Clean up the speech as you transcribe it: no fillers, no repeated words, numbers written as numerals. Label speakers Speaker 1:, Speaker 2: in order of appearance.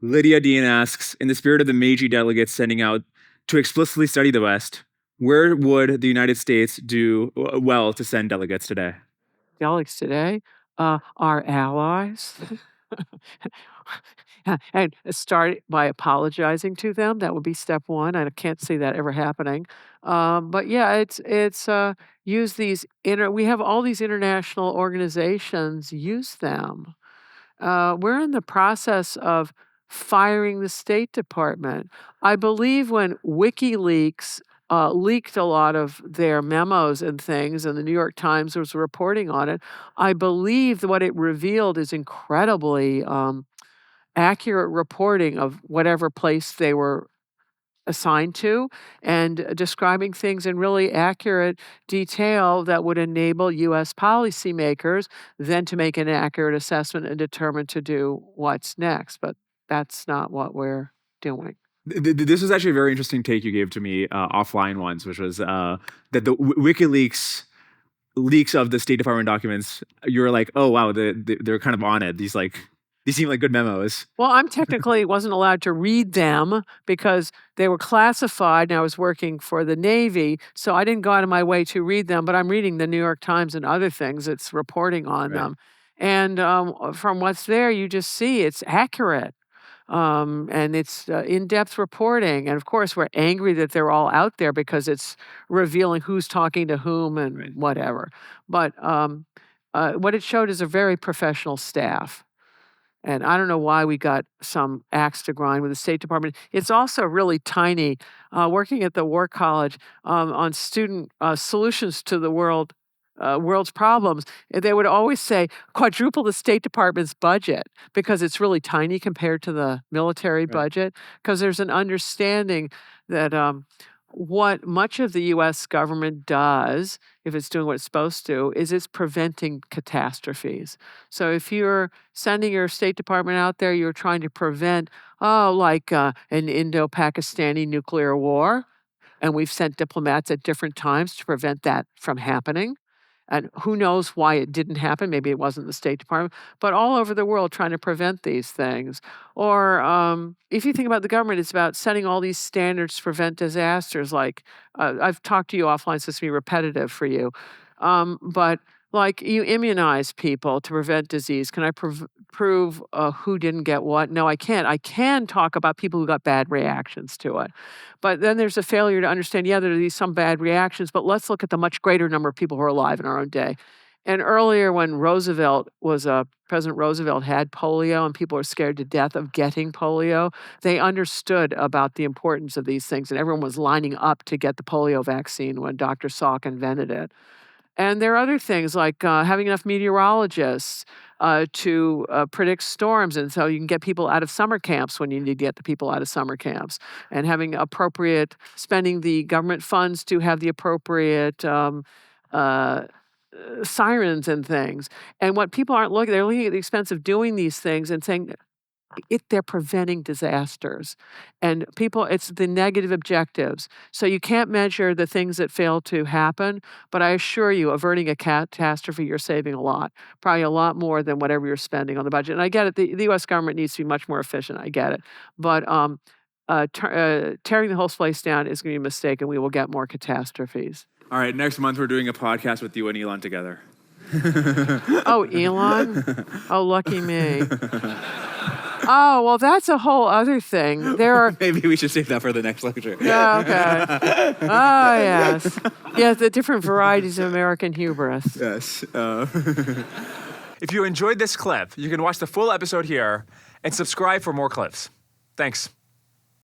Speaker 1: Lydia Dean asks, in the spirit of the Meiji delegates sending out to explicitly study the West, where would the United States do well to send delegates today?
Speaker 2: Delegates today, our allies. And start by apologizing to them. That would be step one. I can't see that ever happening. But yeah, it's use these we have all these international organizations. Use them. We're in the process of firing the State Department. I believe when WikiLeaks leaked a lot of their memos and things, and the New York Times was reporting on it, I believe that what it revealed is incredibly accurate reporting of whatever place they were assigned to and describing things in really accurate detail that would enable U.S. policymakers then to make an accurate assessment and determine to do what's next. But that's not what we're doing.
Speaker 1: This was actually a very interesting take you gave to me offline once, which was that the WikiLeaks leaks of the State Department documents, you were like, oh, wow, they're kind of on it. These seem like good memos.
Speaker 2: Well, I'm technically wasn't allowed to read them because they were classified and I was working for the Navy, so I didn't go out of my way to read them, but I'm reading the New York Times and other things it's reporting on
Speaker 1: Right.
Speaker 2: them. And from what's there, you just see it's accurate. And it's in-depth reporting. And of course, we're angry that they're all out there because it's revealing who's talking to whom and
Speaker 1: Right.
Speaker 2: whatever. But what it showed is a very professional staff. And I don't know why we got some axe to grind with the State Department. It's also really tiny. Working at the War College on student solutions to the world's problems, they would always say quadruple the State Department's budget because it's really tiny compared to the military
Speaker 1: Right.
Speaker 2: budget. Because there's an understanding that what much of the U.S. government does, if it's doing what it's supposed to, is it's preventing catastrophes. So if you're sending your State Department out there, you're trying to prevent, an Indo-Pakistani nuclear war. And we've sent diplomats at different times to prevent that from happening. And who knows why it didn't happen? Maybe it wasn't the State Department, but all over the world trying to prevent these things. Or if you think about the government, it's about setting all these standards to prevent disasters. Like I've talked to you offline, so this will be repetitive for you. But like you immunize people to prevent disease. Can I prove who didn't get what? No, I can't. I can talk about people who got bad reactions to it. But then there's a failure to understand, yeah, there are some bad reactions, but let's look at the much greater number of people who are alive in our own day. And earlier when President Roosevelt had polio and people were scared to death of getting polio, they understood about the importance of these things and everyone was lining up to get the polio vaccine when Dr. Salk invented it. And there are other things like having enough meteorologists to predict storms. And so you can get people out of summer camps when you need to get the people out of summer camps. And having spending the government funds to have the appropriate sirens and things. And what people aren't they're looking at the expense of doing these things and saying, they're preventing disasters. And it's the negative objectives. So you can't measure the things that fail to happen, but I assure you, averting a catastrophe, you're saving a lot, probably a lot more than whatever you're spending on the budget. And I get it, the U.S. government needs to be much more efficient, I get it. But tearing the whole place down is going to be a mistake, and we will get more catastrophes.
Speaker 1: All right, next month we're doing a podcast with you and Elon together.
Speaker 2: Oh, Elon? Oh, lucky me. Oh, well, that's a whole other thing.
Speaker 1: Maybe we should save that for the next lecture.
Speaker 2: Yeah, okay. Oh, yes. Yeah, the different varieties of American hubris.
Speaker 1: Yes.
Speaker 3: If you enjoyed this clip, you can watch the full episode here and subscribe for more clips. Thanks.